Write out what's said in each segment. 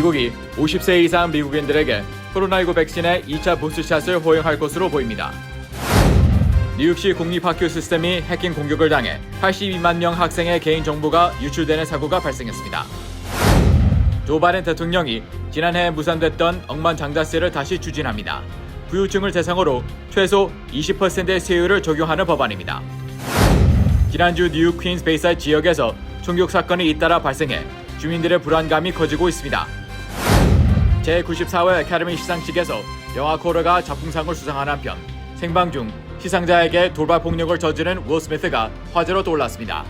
미국이 50세 이상 미국인들에게 코로나19 백신의 2차 부스트샷을 허용할 것으로 보입니다. 뉴욕시 공립학교 시스템이 해킹 공격을 당해 82만 명 학생의 개인정보가 유출되는 사고가 발생했습니다. 조 바이든 대통령이 지난해 무산됐던 억만장자세를 다시 추진합니다. 부유층을 대상으로 최소 20%의 세율을 적용하는 법안입니다. 지난주 뉴욕 퀸스 베이사이드 지역에서 총격 사건이 잇따라 발생해 주민들의 불안감이 커지고 있습니다. 제94회 아카데미 시상식에서 영화 코러가 작품상을 수상한 한편 생방 중 시상자에게 돌발 폭력을 저지른 윌 스미스가 화제로 떠올랐습니다.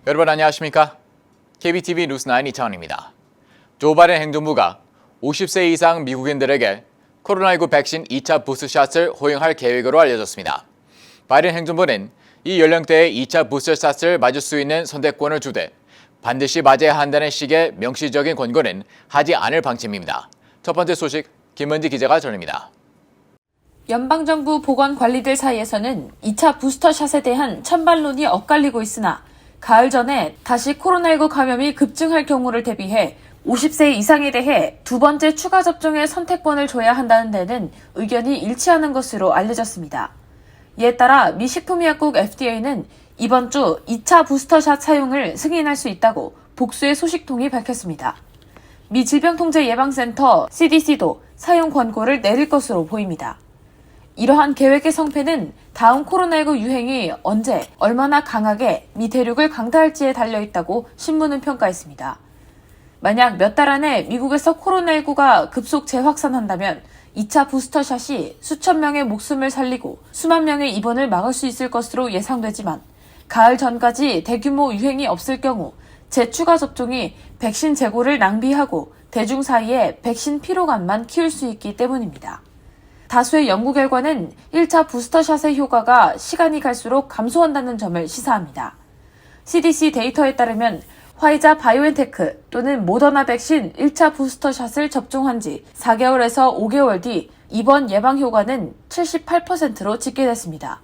여러분 안녕하십니까? KBTV 뉴스9 이창원입니다. 조 바이든 행정부가 50세 이상 미국인들에게 코로나19 백신 2차 부스트샷을 허용할 계획으로 알려졌습니다. 바이든 행정부는 이 연령대의 2차 부스트샷을 맞을 수 있는 선택권을 주되 반드시 맞아야 한다는 식의 명시적인 권고는 하지 않을 방침입니다. 첫 번째 소식 김은지 기자가 전합니다. 연방정부 보건관리들 사이에서는 2차 부스터샷에 대한 찬반론이 엇갈리고 있으나 가을 전에 다시 코로나19 감염이 급증할 경우를 대비해 50세 이상에 대해 두 번째 추가 접종의 선택권을 줘야 한다는 데는 의견이 일치하는 것으로 알려졌습니다. 이에 따라 미 식품의약국 FDA는 이번 주 2차 부스터샷 사용을 승인할 수 있다고 복수의 소식통이 밝혔습니다. 미 질병통제예방센터 CDC도 사용 권고를 내릴 것으로 보입니다. 이러한 계획의 성패는 다음 코로나19 유행이 언제, 얼마나 강하게 미 대륙을 강타할지에 달려있다고 신문은 평가했습니다. 만약 몇 달 안에 미국에서 코로나19가 급속 재확산한다면 2차 부스터샷이 수천 명의 목숨을 살리고 수만 명의 입원을 막을 수 있을 것으로 예상되지만 가을 전까지 대규모 유행이 없을 경우 재추가 접종이 백신 재고를 낭비하고 대중 사이에 백신 피로감만 키울 수 있기 때문입니다. 다수의 연구 결과는 1차 부스터샷의 효과가 시간이 갈수록 감소한다는 점을 시사합니다. CDC 데이터에 따르면 화이자 바이오엔테크 또는 모더나 백신 1차 부스터샷을 접종한 지 4개월에서 5개월 뒤 입원 예방 효과는 78%로 집계됐습니다.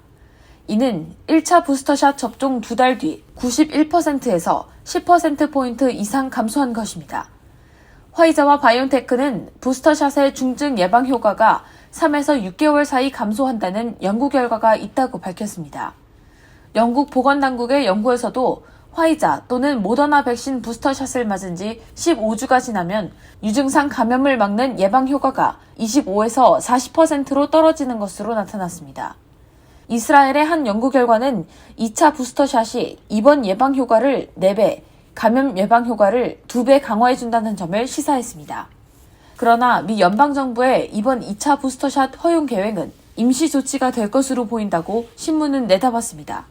이는 1차 부스터샷 접종 2달 뒤 91%에서 10%포인트 이상 감소한 것입니다. 화이자와 바이오엔테크는 부스터샷의 중증 예방 효과가 3에서 6개월 사이 감소한다는 연구 결과가 있다고 밝혔습니다. 영국 보건당국의 연구에서도 화이자 또는 모더나 백신 부스터샷을 맞은 지 15주가 지나면 유증상 감염을 막는 예방 효과가 25에서 40%로 떨어지는 것으로 나타났습니다. 이스라엘의 한 연구 결과는 2차 부스터샷이 입원 예방 효과를 4배, 감염 예방 효과를 2배 강화해준다는 점을 시사했습니다. 그러나 미 연방정부의 이번 2차 부스터샷 허용 계획은 임시 조치가 될 것으로 보인다고 신문은 내다봤습니다.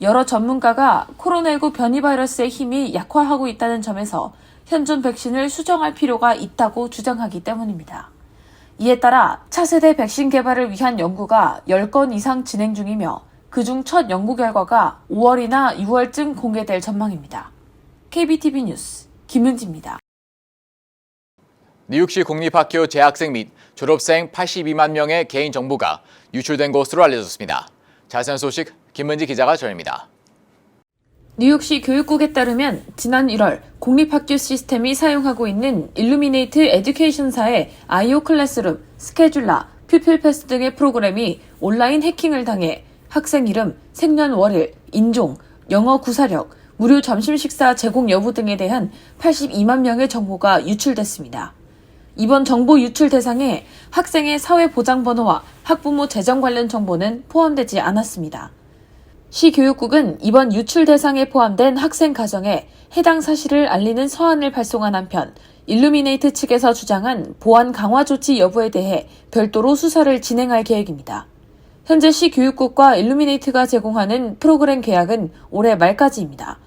여러 전문가가 코로나19 변이 바이러스의 힘이 약화하고 있다는 점에서 현존 백신을 수정할 필요가 있다고 주장하기 때문입니다. 이에 따라 차세대 백신 개발을 위한 연구가 10건 이상 진행 중이며 그중 첫 연구 결과가 5월이나 6월쯤 공개될 전망입니다. KBTV 뉴스 김은지입니다. 뉴욕시 공립학교 재학생 및 졸업생 82만 명의 개인정보가 유출된 것으로 알려졌습니다. 자세한 소식 김은지 기자가 전합니다. 뉴욕시 교육국에 따르면 지난 1월 공립학교 시스템이 사용하고 있는 일루미네이트 에듀케이션사의 아이오 클래스룸, 스케줄라, 퓨필패스 등의 프로그램이 온라인 해킹을 당해 학생 이름, 생년월일, 인종, 영어 구사력, 무료 점심 식사 제공 여부 등에 대한 82만 명의 정보가 유출됐습니다. 이번 정보 유출 대상에 학생의 사회보장번호와 학부모 재정 관련 정보는 포함되지 않았습니다. 시 교육국은 이번 유출 대상에 포함된 학생 가정에 해당 사실을 알리는 서한을 발송한 한편 일루미네이트 측에서 주장한 보안 강화 조치 여부에 대해 별도로 수사를 진행할 계획입니다. 현재 시 교육국과 일루미네이트가 제공하는 프로그램 계약은 올해 말까지입니다.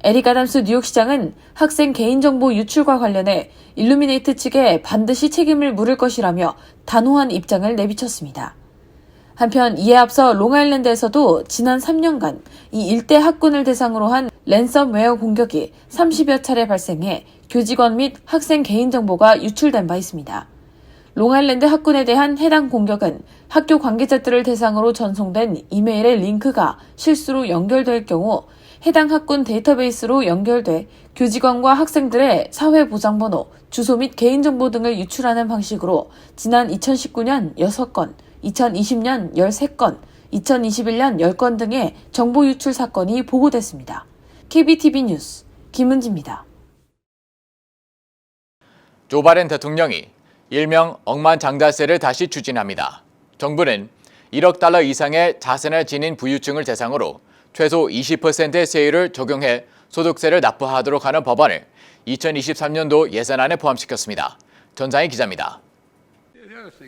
에릭 아담스 뉴욕시장은 학생 개인정보 유출과 관련해 일루미네이트 측에 반드시 책임을 물을 것이라며 단호한 입장을 내비쳤습니다. 한편 이에 앞서 롱아일랜드에서도 지난 3년간 이 일대 학군을 대상으로 한 랜섬웨어 공격이 30여 차례 발생해 교직원 및 학생 개인정보가 유출된 바 있습니다. 롱아일랜드 학군에 대한 해당 공격은 학교 관계자들을 대상으로 전송된 이메일의 링크가 실수로 연결될 경우 해당 학군 데이터베이스로 연결돼 교직원과 학생들의 사회보장번호, 주소 및 개인정보 등을 유출하는 방식으로 지난 2019년 6건, 2020년 13건, 2021년 10건 등의 정보 유출 사건이 보고됐습니다. KBTV 뉴스 김은지입니다. 조 바이든 대통령이 일명 억만장자세를 다시 추진합니다. 정부는 1억 달러 이상의 자산을 지닌 부유층을 대상으로 최소 20%의 세율을 적용해 소득세를 납부하도록 하는 법안을 2023년도 예산안에 포함시켰습니다. 전상희 기자입니다.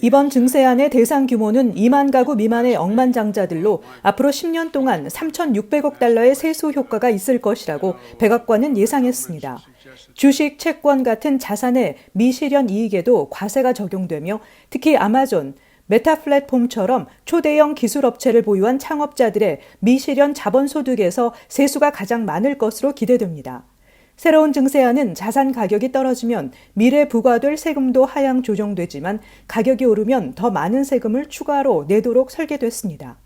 이번 증세안의 대상 규모는 2만 가구 미만의 억만장자들로 앞으로 10년 동안 3,600억 달러의 세수 효과가 있을 것이라고 백악관은 예상했습니다. 주식, 채권 같은 자산의 미실현 이익에도 과세가 적용되며 특히 아마존, 메타 플랫폼처럼 초대형 기술업체를 보유한 창업자들의 미실현 자본소득에서 세수가 가장 많을 것으로 기대됩니다. 새로운 증세안은 자산 가격이 떨어지면 미래 부과될 세금도 하향 조정되지만 가격이 오르면 더 많은 세금을 추가로 내도록 설계됐습니다.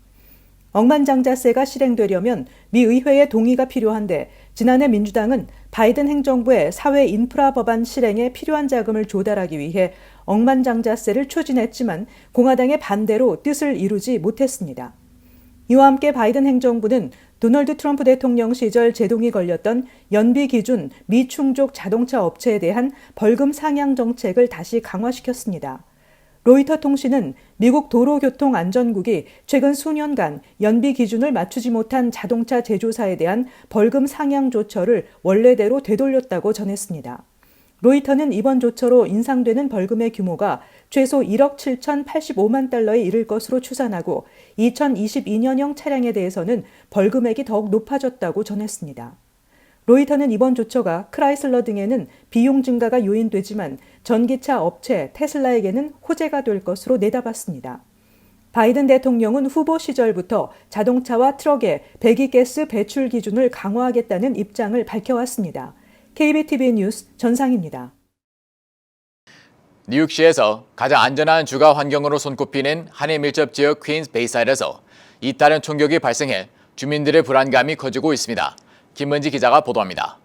억만장자세가 실행되려면 미 의회의 동의가 필요한데 지난해 민주당은 바이든 행정부의 사회 인프라 법안 실행에 필요한 자금을 조달하기 위해 억만장자세를 추진했지만 공화당의 반대로 뜻을 이루지 못했습니다. 이와 함께 바이든 행정부는 도널드 트럼프 대통령 시절 제동이 걸렸던 연비 기준 미충족 자동차 업체에 대한 벌금 상향 정책을 다시 강화시켰습니다. 로이터 통신은 미국 도로교통안전국이 최근 수년간 연비 기준을 맞추지 못한 자동차 제조사에 대한 벌금 상향 조처를 원래대로 되돌렸다고 전했습니다. 로이터는 이번 조처로 인상되는 벌금의 규모가 최소 1억 7,085만 달러에 이를 것으로 추산하고 2022년형 차량에 대해서는 벌금액이 더욱 높아졌다고 전했습니다. 로이터는 이번 조처가 크라이슬러 등에는 비용 증가가 요인되지만 전기차 업체 테슬라에게는 호재가 될 것으로 내다봤습니다. 바이든 대통령은 후보 시절부터 자동차와 트럭의 배기가스 배출 기준을 강화하겠다는 입장을 밝혀왔습니다. KBTV 뉴스 전상입니다. 뉴욕시에서 가장 안전한 주거 환경으로 손꼽히는 한인 밀접 지역 퀸스 베이사이드에서 잇따른 총격이 발생해 주민들의 불안감이 커지고 있습니다. 김은지 기자가 보도합니다.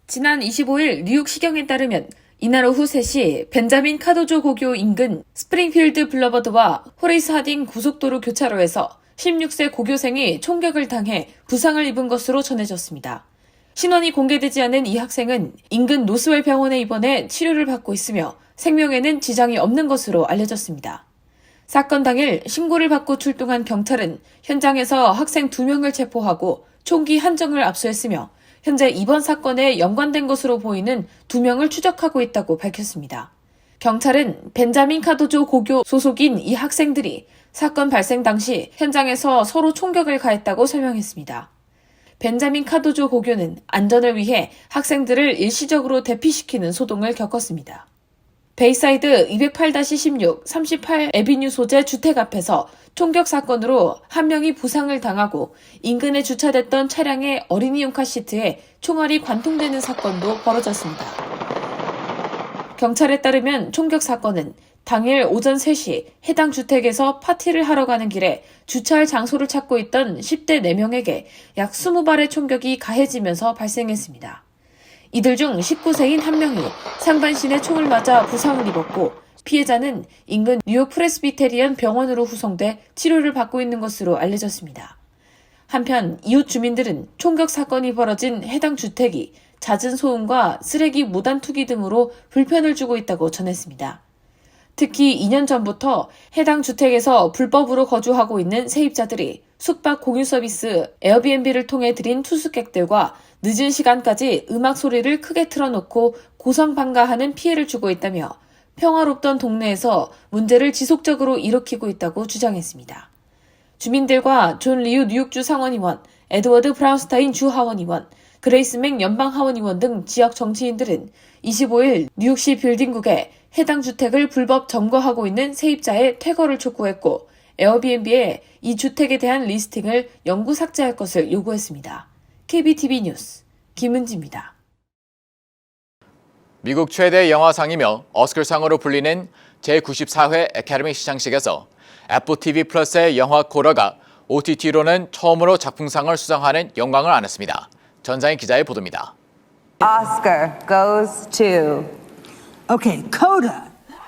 지난 25일 뉴욕시경에 따르면 이날 오후 3시 벤자민 카도조 고교 인근 스프링필드 블러버드와 호리스 하딩 고속도로 교차로에서 16세 고교생이 총격을 당해 부상을 입은 것으로 전해졌습니다. 신원이 공개되지 않은 이 학생은 인근 노스웰 병원에 입원해 치료를 받고 있으며 생명에는 지장이 없는 것으로 알려졌습니다. 사건 당일 신고를 받고 출동한 경찰은 현장에서 학생 2명을 체포하고 총기 한정을 압수했으며 현재 이번 사건에 연관된 것으로 보이는 2명을 추적하고 있다고 밝혔습니다. 경찰은 벤자민 카도조 고교 소속인 이 학생들이 사건 발생 당시 현장에서 서로 총격을 가했다고 설명했습니다. 벤자민 카도조 고교는 안전을 위해 학생들을 일시적으로 대피시키는 소동을 겪었습니다. 베이사이드 208-16 38 에비뉴 소재 주택 앞에서 총격 사건으로 한 명이 부상을 당하고 인근에 주차됐던 차량의 어린이용 카시트에 총알이 관통되는 사건도 벌어졌습니다. 경찰에 따르면 총격 사건은 당일 오전 3시 해당 주택에서 파티를 하러 가는 길에 주차할 장소를 찾고 있던 10대 4명에게 약 20발의 총격이 가해지면서 발생했습니다. 이들 중 19세인 한 명이 상반신에 총을 맞아 부상을 입었고 피해자는 인근 뉴욕 프레스비테리언 병원으로 후송돼 치료를 받고 있는 것으로 알려졌습니다. 한편 이웃 주민들은 총격 사건이 벌어진 해당 주택이 잦은 소음과 쓰레기 무단 투기 등으로 불편을 주고 있다고 전했습니다. 특히 2년 전부터 해당 주택에서 불법으로 거주하고 있는 세입자들이 숙박 공유 서비스 에어비앤비를 통해 들인 투숙객들과 늦은 시간까지 음악 소리를 크게 틀어놓고 고성방가하는 피해를 주고 있다며 평화롭던 동네에서 문제를 지속적으로 일으키고 있다고 주장했습니다. 주민들과 존 리우 뉴욕주 상원의원, 에드워드 브라운스타인 주 하원의원, 그레이스 맥 연방하원의원 등 지역 정치인들은 25일 뉴욕시 빌딩국에 해당 주택을 불법 점거하고 있는 세입자의 퇴거를 촉구했고 에어비앤비에 이 주택에 대한 리스팅을 영구 삭제할 것을 요구했습니다. KBTV 뉴스 김은지입니다. 미국 최대 영화상이며 오스카상으로 불리는 제94회 애카데미 시상식에서 애플 TV 플러스의 영화 코다가 OTT로는 처음으로 작품상을 수상하는 영광을 안았습니다. 전상희 기자의 보도입니다. Oscar goes to. Okay, Coda.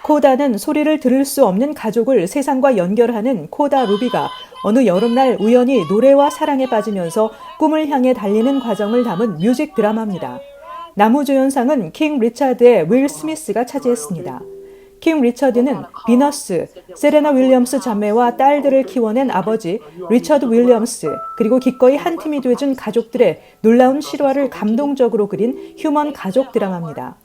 코다는 소리를 들을 수 없는 가족을 세상과 연결하는 코다 루비가 어느 여름날 우연히 노래와 사랑에 빠지면서 꿈을 향해 달리는 과정을 담은 뮤직 드라마입니다. 나무조연상은 킹 리차드의 윌 스미스가 차지했습니다. 킹 리처드는 비너스, 세레나 윌리엄스 자매와 딸들을 키워낸 아버지 리처드 윌리엄스, 그리고 기꺼이 한 팀이 돼준 가족들의 놀라운 실화를 감동적으로 그린 휴먼 가족 드라마입니다.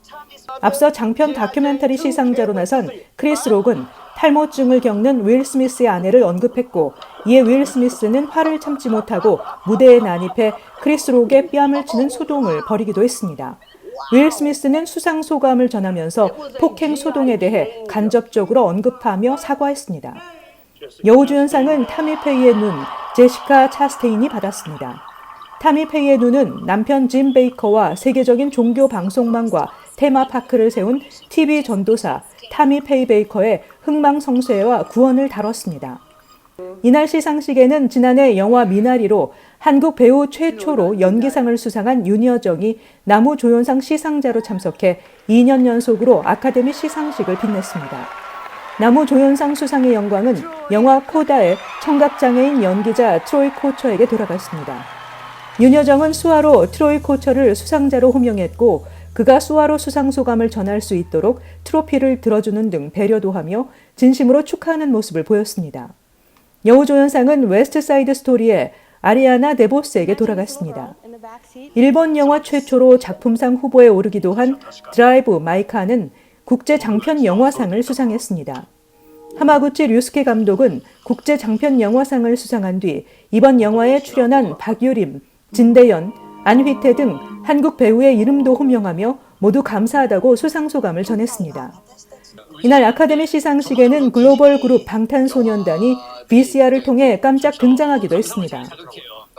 앞서 장편 다큐멘터리 시상자로 나선 크리스 록은 탈모증을 겪는 윌 스미스의 아내를 언급했고, 이에 윌 스미스는 화를 참지 못하고 무대에 난입해 크리스 록의 뺨을 치는 소동을 벌이기도 했습니다. 윌 스미스는 수상 소감을 전하면서 폭행 소동에 대해 간접적으로 언급하며 사과했습니다. 여우주연상은 타미 페이의 눈, 제시카 차스테인이 받았습니다. 타미 페이의 눈은 남편 짐 베이커와 세계적인 종교 방송망과 테마파크를 세운 TV 전도사 타미 페이 베이커의 흥망성쇠와 구원을 다뤘습니다. 이날 시상식에는 지난해 영화 미나리로 한국 배우 최초로 연기상을 수상한 윤여정이 나무조연상 시상자로 참석해 2년 연속으로 아카데미 시상식을 빛냈습니다. 나무조연상 수상의 영광은 영화 코다의 청각장애인 연기자 트로이 코처에게 돌아갔습니다. 윤여정은 수아로 트로이 코처를 수상자로 호명했고, 그가 수아로 수상 소감을 전할 수 있도록 트로피를 들어주는 등 배려도 하며 진심으로 축하하는 모습을 보였습니다. 여우조연상은 웨스트사이드 스토리의 아리아나 데보스에게 돌아갔습니다. 일본 영화 최초로 작품상 후보에 오르기도 한 드라이브 마이 카는 국제 장편 영화상을 수상했습니다. 하마구치 류스케 감독은 국제 장편 영화상을 수상한 뒤 이번 영화에 출연한 박유림, 진대연, 안휘태 등 한국 배우의 이름도 호명하며 모두 감사하다고 수상 소감을 전했습니다. 이날 아카데미 시상식에는 글로벌 그룹 방탄소년단이 VCR을 통해 깜짝 등장하기도 했습니다.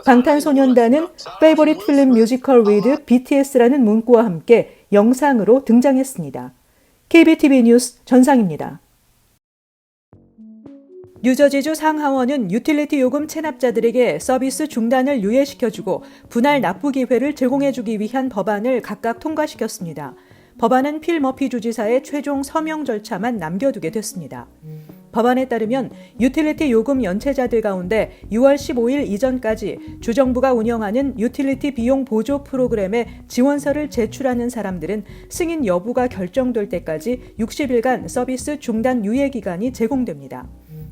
방탄소년단은 Favorite Film Musical with BTS라는 문구와 함께 영상으로 등장했습니다. KBTV 뉴스 전상입니다. 뉴저지주 상하원은 유틸리티 요금 체납자들에게 서비스 중단을 유예시켜주고 분할 납부 기회를 제공해주기 위한 법안을 각각 통과시켰습니다. 법안은 필 머피 주지사의 최종 서명 절차만 남겨두게 됐습니다. 법안에 따르면 유틸리티 요금 연체자들 가운데 6월 15일 이전까지 주정부가 운영하는 유틸리티 비용 보조 프로그램에 지원서를 제출하는 사람들은 승인 여부가 결정될 때까지 60일간 서비스 중단 유예 기간이 제공됩니다.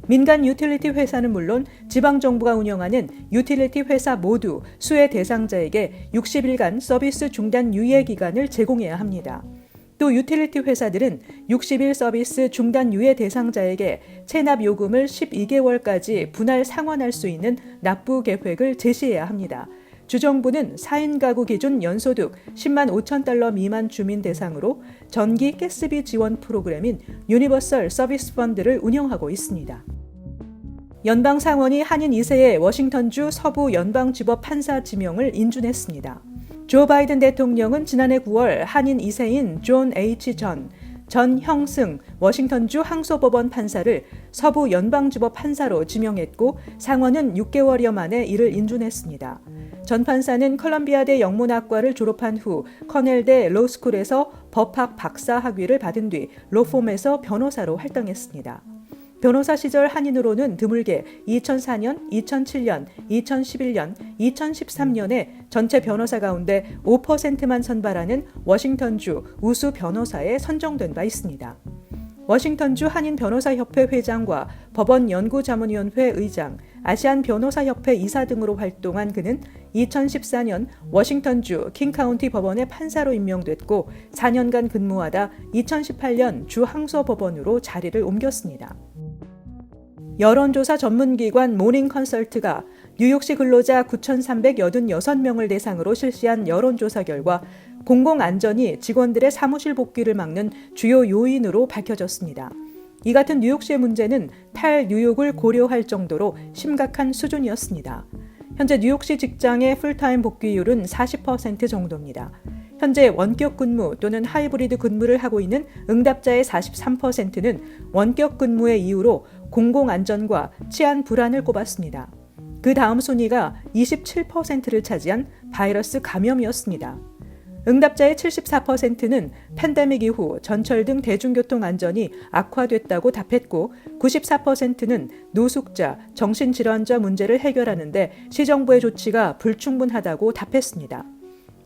민간 유틸리티 회사는 물론 지방정부가 운영하는 유틸리티 회사 모두 수혜 대상자에게 60일간 서비스 중단 유예 기간을 제공해야 합니다. 또 유틸리티 회사들은 60일 서비스 중단 유예 대상자에게 체납 요금을 12개월까지 분할 상환할 수 있는 납부 계획을 제시해야 합니다. 주정부는 4인 가구 기준 연소득 10만 5천 달러 미만 주민 대상으로 전기 가스비 지원 프로그램인 유니버설 서비스 펀드를 운영하고 있습니다. 연방상원이 한인 2세의 워싱턴주 서부 연방지법 판사 지명을 인준했습니다. 조 바이든 대통령은 지난해 9월 한인 2세인 존 H. 전 형승 워싱턴주 항소법원 판사를 서부 연방지법 판사로 지명했고 상원은 6개월여 만에 이를 인준했습니다. 전 판사는 컬럼비아대 영문학과를 졸업한 후 커넬대 로스쿨에서 법학 박사 학위를 받은 뒤 로폼에서 변호사로 활동했습니다. 변호사 시절 한인으로는 드물게 2004년, 2007년, 2011년, 2013년에 전체 변호사 가운데 5%만 선발하는 워싱턴주 우수 변호사에 선정된 바 있습니다. 워싱턴주 한인변호사협회 회장과 법원연구자문위원회 의장, 아시안변호사협회 이사 등으로 활동한 그는 2014년 워싱턴주 킹카운티 법원의 판사로 임명됐고 4년간 근무하다 2018년 주 항소법원으로 자리를 옮겼습니다. 여론조사 전문기관 모닝 컨설트가 뉴욕시 근로자 9,386명을 대상으로 실시한 여론조사 결과 공공안전이 직원들의 사무실 복귀를 막는 주요 요인으로 밝혀졌습니다. 이 같은 뉴욕시의 문제는 탈뉴욕을 고려할 정도로 심각한 수준이었습니다. 현재 뉴욕시 직장의 풀타임 복귀율은 40% 정도입니다. 현재 원격 근무 또는 하이브리드 근무를 하고 있는 응답자의 43%는 원격 근무의 이유로 공공안전과 치안 불안을 꼽았습니다. 그 다음 순위가 27%를 차지한 바이러스 감염이었습니다. 응답자의 74%는 팬데믹 이후 전철 등 대중교통 안전이 악화됐다고 답했고 94%는 노숙자, 정신질환자 문제를 해결하는 데 시정부의 조치가 불충분하다고 답했습니다.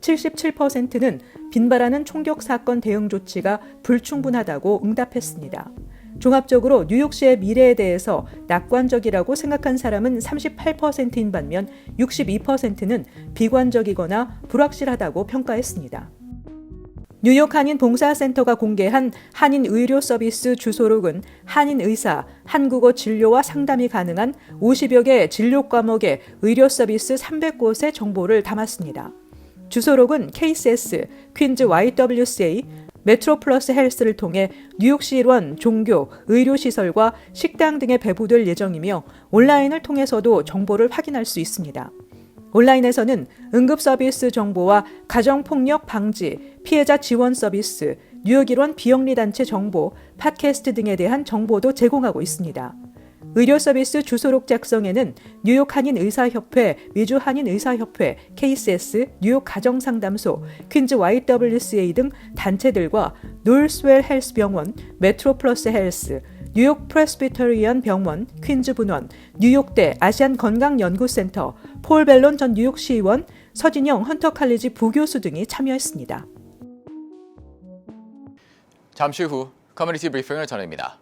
77%는 빈발하는 총격 사건 대응 조치가 불충분하다고 응답했습니다. 종합적으로 뉴욕시의 미래에 대해서 낙관적이라고 생각한 사람은 38%인 반면 62%는 비관적이거나 불확실하다고 평가했습니다. 뉴욕 한인봉사센터가 공개한 한인 의료 서비스 주소록은 한인 의사, 한국어 진료와 상담이 가능한 50여 개 진료 과목의 의료 서비스 300곳의 정보를 담았습니다. 주소록은 KCS, 퀸즈 YWCA, 메트로플러스 헬스를 통해 뉴욕시 일원, 종교, 의료시설과 식당 등에 배부될 예정이며 온라인을 통해서도 정보를 확인할 수 있습니다. 온라인에서는 응급 서비스 정보와 가정폭력 방지, 피해자 지원 서비스, 뉴욕 일원 비영리단체 정보, 팟캐스트 등에 대한 정보도 제공하고 있습니다. 의료 서비스 주소록 작성에는 뉴욕 한인의사협회, 미주 한인의사협회, KCS, 뉴욕 가정상담소, 퀸즈 YWCA 등 단체들과 노스웰 헬스 병원, 메트로플러스 헬스, 뉴욕 프레스비터리안 병원, 퀸즈 분원, 뉴욕대 아시안 건강연구센터, 폴 벨론 전 뉴욕시의원, 서진영 헌터 칼리지 부교수 등이 참여했습니다. 잠시 후 커뮤니티 브리핑을 전합니다.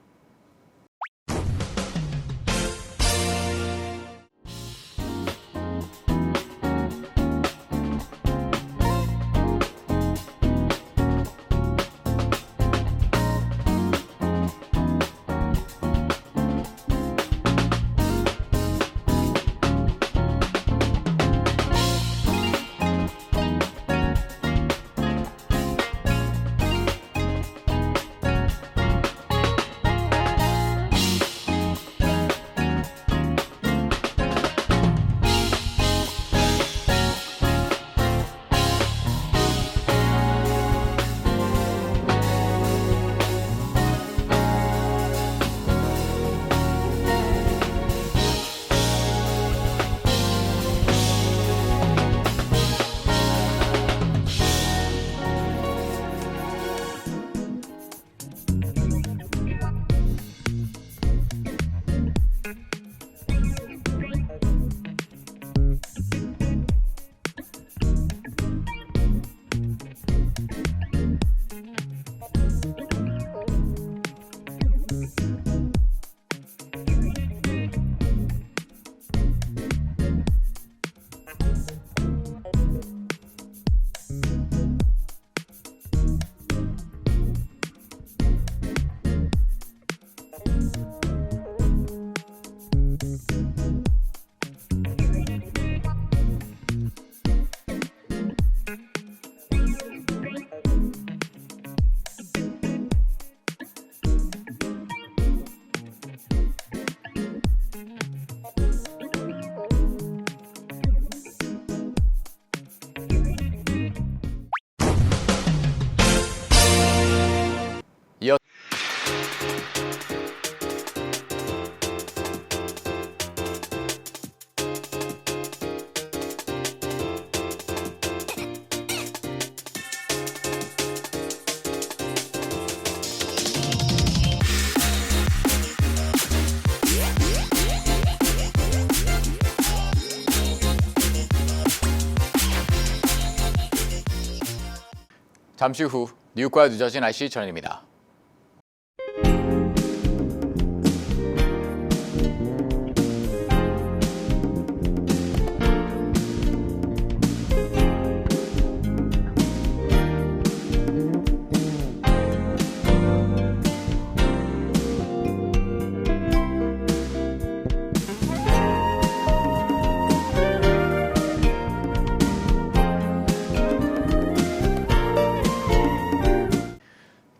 잠시 후 뉴욕과 뉴저지 날씨 전해드립니다.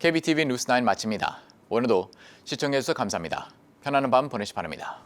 KBTV 뉴스9 마칩니다. 오늘도 시청해주셔서 감사합니다. 편안한 밤 보내시 바랍니다.